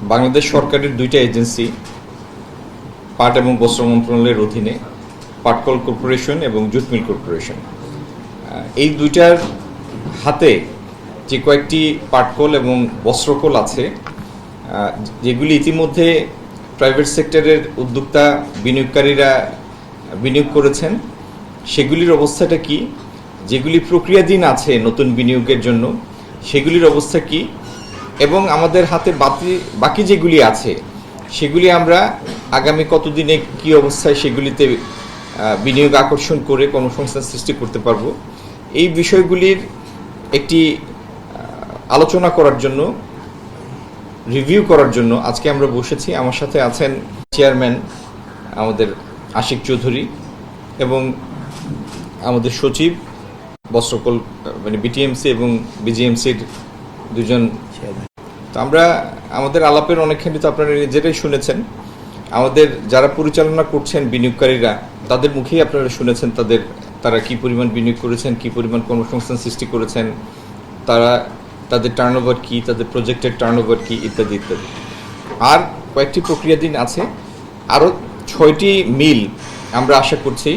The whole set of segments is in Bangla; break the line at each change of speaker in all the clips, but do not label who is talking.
বাংলাদেশ সরকারের দুইটা এজেন্সি পাট এবং বস্ত্র মন্ত্রণালয়ের অধীনে পাটকল কর্পোরেশন এবং জুট মিল কর্পোরেশন, এই দুইটার হাতে যে কয়েকটি পাটকল এবং বস্ত্রকল আছে, যেগুলি ইতিমধ্যে প্রাইভেট সেক্টরের উদ্যোক্তা বিনিয়োগকারীরা বিনিয়োগ করেছেন, সেগুলির অবস্থাটা কি, যেগুলি প্রক্রিয়াধীন আছে নতুন বিনিয়োগের জন্য সেগুলির অবস্থা কি, এবং আমাদের হাতে বাকি যেগুলি আছে সেগুলি আমরা আগামী কতদিনে কি অবস্থায় সেগুলিতে বিনিয়োগ আকর্ষণ করে কর্মসংস্থান সৃষ্টি করতে পারবো, এই বিষয়গুলির একটি আলোচনা করার জন্য, রিভিউ করার জন্য আজকে আমরা বসেছি। আমার সাথে আছেন চেয়ারম্যান আমাদের আশিক চৌধুরী এবং আমাদের সচিব বস্ত্রকল মানে বিটিএমসি এবং বিজিএমসির দুজন। তো আমরা আমাদের আলাপের অনেকখানি তো আপনারা নিজেরাই শুনেছেন, আমাদের যারা পরিচালনা করছেন বিনিয়োগকারীরা তাদের মুখেই আপনারা শুনেছেন তারা কি পরিমাণ বিনিয়োগ করেছেন, কি পরিমাণ কর্মসংস্থান সৃষ্টি করেছেন, তাদের টার্নওভার কি, তাদের প্রজেক্টের টার্নওভার কি, ইত্যাদি ইত্যাদি। আর কয়েকটি প্রক্রিয়াধীন আছে, আরও 6টি মিল আমরা আশা করছি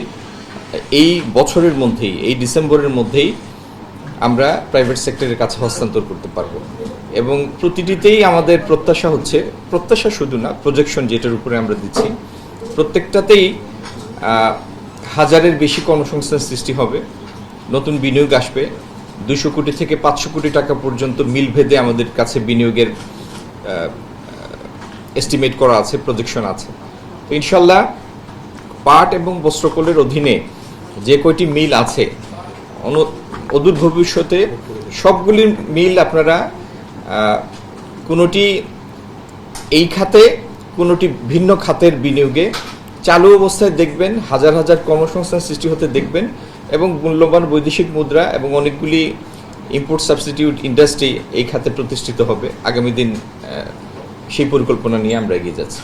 এই বছরের মধ্যেই, এই ডিসেম্বরের মধ্যেই আমরা প্রাইভেট সেক্টরের কাছে হস্তান্তর করতে পারবো। এবং প্রতিটিতেই আমাদের প্রত্যাশা শুধু না, প্রজেকশন যেটার উপরে আমরা দিচ্ছি, প্রত্যেকটাতেই 1000-এর বেশি কর্মসংস্থান সৃষ্টি হবে, নতুন বিনিয়োগ আসবে। 200 কোটি থেকে 500 কোটি টাকা পর্যন্ত মিল ভেদে আমাদের কাছে বিনিয়োগের এস্টিমেট করা আছে, প্রজেকশন আছে। তো ইনশাল্লাহ পাট এবং বস্ত্রকলের অধীনে যে কয়টি মিল আছে অদূর ভবিষ্যতে সবগুলি মিল আপনারা কোনোটি এই খাতে, কোনোটি ভিন্ন খাতের বিনিয়োগে চালু অবস্থায় দেখবেন, হাজার হাজার কর্মসংস্থান সৃষ্টি হতে দেখবেন, এবং মূল্যবান বৈদেশিক মুদ্রা এবং অনেকগুলি ইম্পোর্ট সাবস্টিটিউট ইন্ডাস্ট্রি এই খাতে প্রতিষ্ঠিত হবে। আগামী দিন সেই পরিকল্পনা নিয়ে আমরা এগিয়ে যাচ্ছি।